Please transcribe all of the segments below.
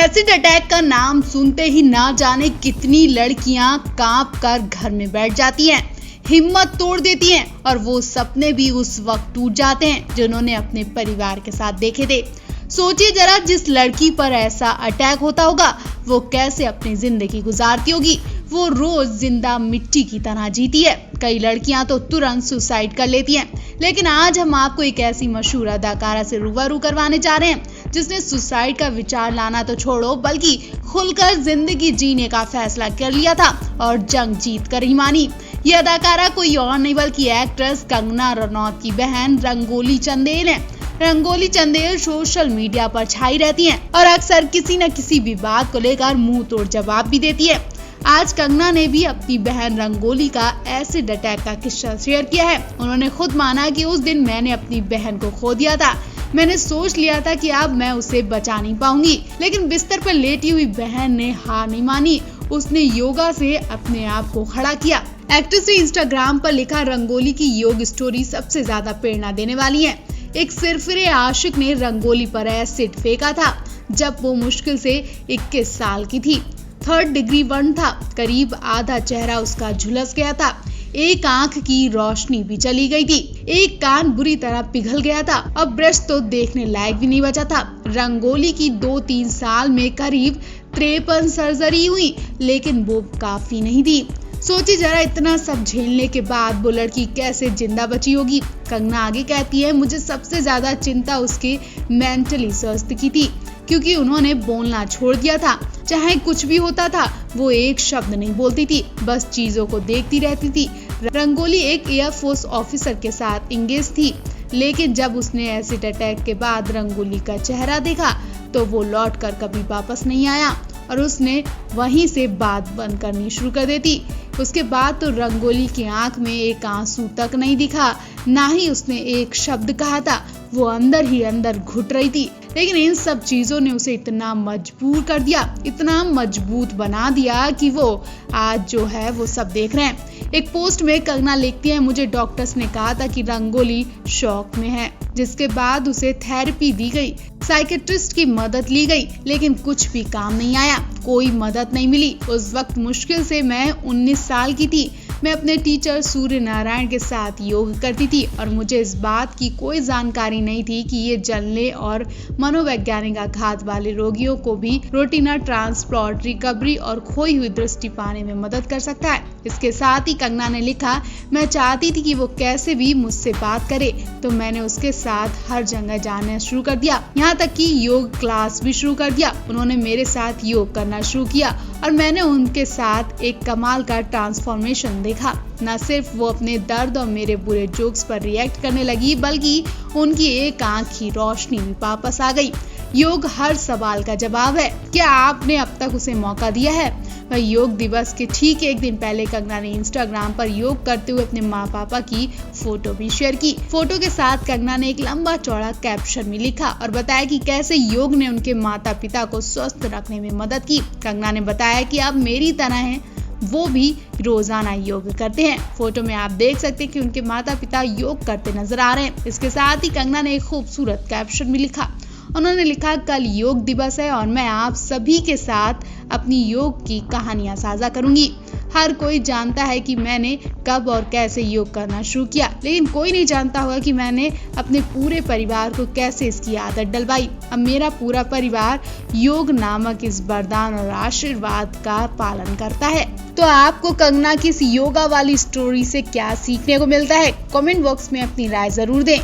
Acid attack का नाम सुनते ही ना जाने कितनी लड़कियां कांप कर घर में बैठ जाती हैं, हिम्मत तोड़ देती हैं और वो सपने भी उस वक्त टूट जाते हैं जिन्होंने अपने परिवार के साथ देखे थे। सोचिए जरा, जिस लड़की पर ऐसा अटैक होता होगा वो कैसे अपनी जिंदगी गुजारती होगी। वो रोज जिंदा मिट्टी की तरह जीती है। कई लड़कियां तो तुरंत सुसाइड कर लेती हैं, लेकिन आज हम आपको एक ऐसी मशहूर अदाकारा से रूबरू करवाने जा रहे हैं जिसने सुसाइड का विचार लाना तो छोड़ो बल्कि खुलकर जिंदगी जीने का फैसला कर लिया था और जंग जीत कर ही मानी। ये अदाकारा कोई और नहीं बल्कि एक्ट्रेस कंगना रनौत की बहन रंगोली चंदेल है। रंगोली चंदेल सोशल मीडिया पर छाई रहती हैं और अक्सर किसी न किसी विवाद को लेकर मुंह तोड़ जवाब भी देती है। आज कंगना ने भी अपनी बहन रंगोली का एसिड अटैक का किस्सा शेयर किया है। उन्होंने खुद माना कि उस दिन मैंने अपनी बहन को खो दिया था। मैंने सोच लिया था कि अब मैं उसे बचा नहीं पाऊंगी, लेकिन बिस्तर पर लेटी हुई बहन ने हार नहीं मानी। उसने योगा से अपने आप को खड़ा किया। एक्ट्रेस ने इंस्टाग्राम पर लिखा, रंगोली की योग स्टोरी सबसे ज्यादा प्रेरणा देने वाली है। एक सिरफिरे आशिक ने रंगोली पर एसिड फेंका था जब वो मुश्किल से 21 साल की थी। 3rd डिग्री बर्न था। करीब आधा चेहरा उसका झुलस गया था। एक आंख की रोशनी भी चली गई थी। एक कान बुरी तरह पिघल गया था। अब ब्रश तो देखने लायक भी नहीं बचा था। रंगोली की 2-3 साल में करीब 53 सर्जरी हुई, लेकिन वो काफी नहीं थी। सोचिए जरा, इतना सब झेलने के बाद वो लड़की कैसे जिंदा बची होगी। कंगना आगे कहती है, मुझे सबसे ज्यादा चिंता उसके मेंटली स्वास्थ्य की थी, क्योंकि उन्होंने बोलना छोड़ दिया था। चाहे कुछ भी होता था वो एक शब्द नहीं बोलती थी, बस चीजों को देखती रहती थी। रंगोली एक एयरफोर्स ऑफिसर के साथ इंगेज थी, लेकिन जब उसने एसिड अटैक के बाद रंगोली का चेहरा देखा तो वो लौट कर कभी वापस नहीं आया और उसने वहीं से बात बंद करनी शुरू कर देती। उसके बाद तो रंगोली की आंख में एक आंसू तक नहीं दिखा, ना ही उसने एक शब्द कहा था। वो अंदर ही अंदर घुट रही थी, लेकिन इन सब चीजों ने उसे इतना मजबूर कर दिया, इतना मजबूत बना दिया कि वो आज जो है वो सब देख रहे हैं। एक पोस्ट में कंगना लिखती है, मुझे डॉक्टर्स ने कहा था कि रंगोली शॉक में है, जिसके बाद उसे थेरेपी दी गई, साइकेट्रिस्ट की मदद ली गई, लेकिन कुछ भी काम नहीं आया, कोई मदद नहीं मिली। उस वक्त मुश्किल से मैं 19 साल की थी। मैं अपने टीचर सूर्य नारायण के साथ योग करती थी और मुझे इस बात की कोई जानकारी नहीं थी कि ये जलने और मनोवैज्ञानिक आघात वाले रोगियों को भी रेटिना ट्रांसप्लांट रिकवरी और खोई हुई दृष्टि पाने में मदद कर सकता है। इसके साथ ही कंगना ने लिखा, मैं चाहती थी कि वो कैसे भी मुझसे बात करे, तो मैंने उसके साथ हर जगह जाना शुरू कर दिया, यहाँ तक कि योग क्लास भी शुरू कर दिया। उन्होंने मेरे साथ योग करना शुरू किया और मैंने उनके साथ एक कमाल का ट्रांसफॉर्मेशन देखा। न सिर्फ वो अपने दर्द और मेरे बुरे जोक्स पर रिएक्ट करने लगी, बल्कि उनकी एक आंख की रोशनी भी वापस आ गई। योग हर सवाल का जवाब है। क्या आपने अब तक उसे मौका दिया है? वह योग दिवस के ठीक एक दिन पहले कंगना ने इंस्टाग्राम पर योग करते हुए अपने माँ पापा की फोटो भी शेयर की। फोटो के साथ कंगना ने एक लंबा चौड़ा कैप्शन भी लिखा और बताया कि कैसे योग ने उनके माता पिता को स्वस्थ रखने में मदद की। कंगना ने बताया कि आप मेरी तरह हैं, वो भी रोजाना योग करते हैं। फोटो में आप देख सकते हैं कि उनके माता पिता योग करते नजर आ रहे हैं। इसके साथ ही कंगना ने एक खूबसूरत कैप्शन भी लिखा। उन्होंने लिखा, कल योग दिवस है और मैं आप सभी के साथ अपनी योग की कहानियां साझा करूंगी। हर कोई जानता है कि मैंने कब और कैसे योग करना शुरू किया, लेकिन कोई नहीं जानता होगा कि मैंने अपने पूरे परिवार को कैसे इसकी आदत डलवाई। अब मेरा पूरा परिवार योग नामक इस वरदान और आशीर्वाद का पालन करता है। तो आपको कंगना की इस योगा वाली स्टोरी से क्या सीखने को मिलता है? कमेंट बॉक्स में अपनी राय जरूर दें।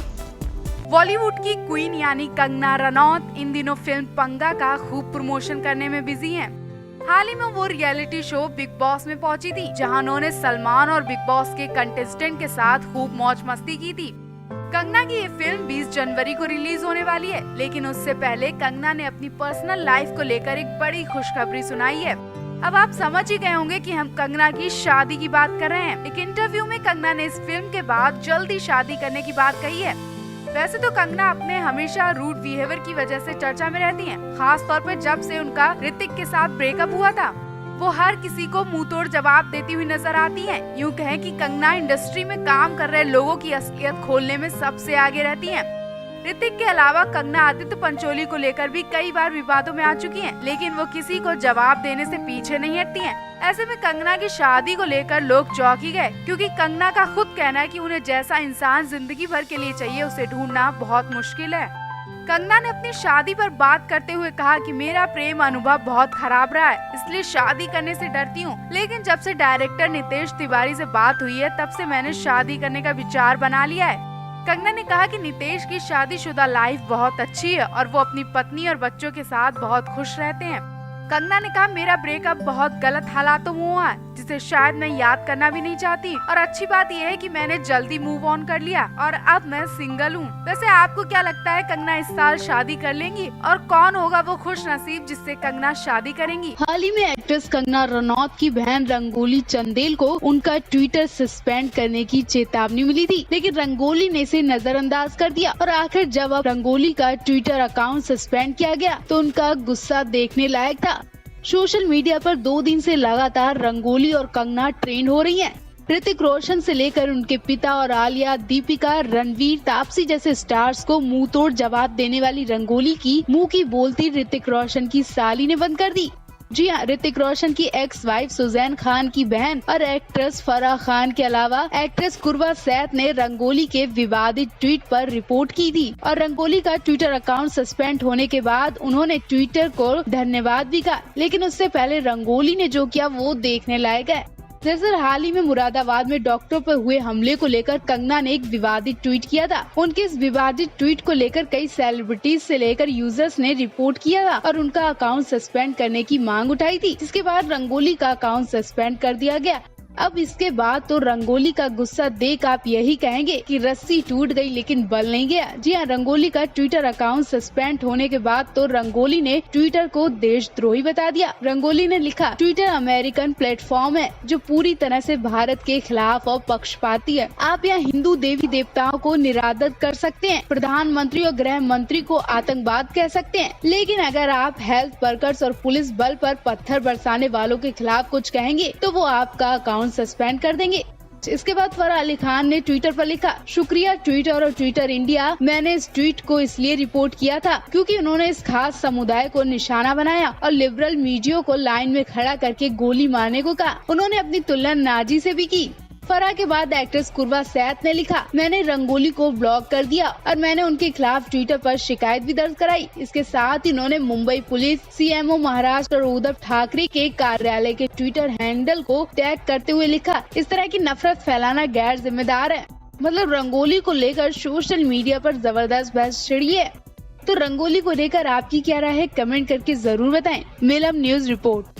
बॉलीवुड की क्वीन यानी कंगना रनौत इन दिनों फिल्म पंगा का खूब प्रमोशन करने में बिजी हैं। हाल ही में वो रियलिटी शो बिग बॉस में पहुंची थी, जहां उन्होंने सलमान और बिग बॉस के कंटेस्टेंट के साथ खूब मौज मस्ती की थी। कंगना की ये फिल्म 20 जनवरी को रिलीज होने वाली है, लेकिन उससे पहले कंगना ने अपनी पर्सनल लाइफ को लेकर एक बड़ी खुशखबरी सुनाई है। अब आप समझ ही गए होंगे कि हम कंगना की शादी की बात कर रहे हैं। एक इंटरव्यू में कंगना ने इस फिल्म के बाद जल्दी शादी करने की बात कही है। वैसे तो कंगना अपने हमेशा रूड बिहेवियर की वजह से चर्चा में रहती हैं, खास तौर पर जब से उनका ऋतिक के साथ ब्रेकअप हुआ था। वो हर किसी को मुंहतोड़ जवाब देती हुई नजर आती हैं। यूं कहें कि कंगना इंडस्ट्री में काम कर रहे लोगों की असलियत खोलने में सबसे आगे रहती हैं। ऋतिक के अलावा कंगना आदित्य पंचोली को लेकर भी कई बार विवादों में आ चुकी हैं, लेकिन वो किसी को जवाब देने से पीछे नहीं हटती हैं। ऐसे में कंगना की शादी को लेकर लोग चौंक ही गए, क्योंकि कंगना का खुद कहना है कि उन्हें जैसा इंसान जिंदगी भर के लिए चाहिए उसे ढूंढना बहुत मुश्किल है। कंगना ने अपनी शादी पर बात करते हुए कहा कि मेरा प्रेम अनुभव बहुत खराब रहा है, इसलिए शादी करने से डरती हूँ। लेकिन जब से डायरेक्टर नितेश तिवारी से बात हुई है, तब से मैंने शादी करने का विचार बना लिया है। कंगना ने कहा कि नितेश की शादीशुदा लाइफ बहुत अच्छी है और वो अपनी पत्नी और बच्चों के साथ बहुत खुश रहते हैं। कंगना ने कहा मेरा ब्रेकअप बहुत गलत हालातों में हुआ है, जिसे शायद मैं याद करना भी नहीं चाहती, और अच्छी बात यह है कि मैंने जल्दी मूव ऑन कर लिया और अब मैं सिंगल हूँ। वैसे आपको क्या लगता है, कंगना इस साल शादी कर लेंगी और कौन होगा वो खुश नसीब जिससे कंगना शादी करेंगी? हाल ही में एक्ट्रेस कंगना रनौत की बहन रंगोली चंदेल को उनका ट्विटर सस्पेंड करने की चेतावनी मिली थी, लेकिन रंगोली ने इसे नजरअंदाज कर दिया और आखिर जब अब रंगोली का ट्विटर अकाउंट सस्पेंड किया गया तो उनका गुस्सा देखने लायक था। सोशल मीडिया पर 2 दिन से लगातार रंगोली और कंगना ट्रेंड हो रही हैं। ऋतिक रोशन से लेकर उनके पिता और आलिया, दीपिका, रणवीर, तापसी जैसे स्टार्स को मुंह तोड़ जवाब देने वाली रंगोली की मुंह की बोलती ऋतिक रोशन की साली ने बंद कर दी। जी हाँ, ऋतिक रोशन की एक्स वाइफ सुजैन खान की बहन और एक्ट्रेस फराह खान के अलावा एक्ट्रेस कुर्वा सैद ने रंगोली के विवादित ट्वीट पर रिपोर्ट की थी और रंगोली का ट्विटर अकाउंट सस्पेंड होने के बाद उन्होंने ट्विटर को धन्यवाद भी कहा। लेकिन उससे पहले रंगोली ने जो किया वो देखने लायक है। दरअसल हाल ही में मुरादाबाद में डॉक्टरों पर हुए हमले को लेकर कंगना ने एक विवादित ट्वीट किया था। उनके इस विवादित ट्वीट को लेकर कई सेलिब्रिटीज से लेकर यूजर्स ने रिपोर्ट किया था और उनका अकाउंट सस्पेंड करने की मांग उठाई थी, जिसके बाद रंगोली का अकाउंट सस्पेंड कर दिया गया। अब इसके बाद तो रंगोली का गुस्सा देख आप यही कहेंगे कि रस्सी टूट गई लेकिन बल नहीं गया। जी हाँ, रंगोली का ट्विटर अकाउंट सस्पेंड होने के बाद तो रंगोली ने ट्विटर को देशद्रोही बता दिया। रंगोली ने लिखा, ट्विटर अमेरिकन प्लेटफॉर्म है जो पूरी तरह से भारत के खिलाफ और पक्षपाती है। आप यहाँ हिंदू देवी देवताओं को निरादर कर सकते हैं, प्रधानमंत्री और गृह मंत्री को आतंकवाद कह सकते हैं, लेकिन अगर आप हेल्थ वर्कर्स और पुलिस बल पर पत्थर बरसाने वालों के खिलाफ कुछ कहेंगे तो वो आपका अकाउंट सस्पेंड कर देंगे। इसके बाद फराह अली खान ने ट्विटर पर लिखा, शुक्रिया ट्विटर और ट्विटर इंडिया, मैंने इस ट्वीट को इसलिए रिपोर्ट किया था क्योंकि उन्होंने इस खास समुदाय को निशाना बनाया और लिबरल मीडिया को लाइन में खड़ा करके गोली मारने को कहा। उन्होंने अपनी तुलना नाजी से भी की। फराह के बाद एक्ट्रेस कुर्वा सैद ने लिखा, मैंने रंगोली को ब्लॉक कर दिया और मैंने उनके खिलाफ ट्विटर पर शिकायत भी दर्ज कराई। इसके साथ ही उन्होंने मुंबई पुलिस, सीएमओ महाराष्ट्र और उद्धव ठाकरे के कार्यालय के ट्विटर हैंडल को टैग करते हुए लिखा, इस तरह की नफरत फैलाना गैर जिम्मेदार है। मतलब रंगोली को लेकर सोशल मीडिया पर जबरदस्त बहस छिड़ी है। तो रंगोली को लेकर आपकी क्या राय है, कमेंट करके जरूर बताएं। Melam news report.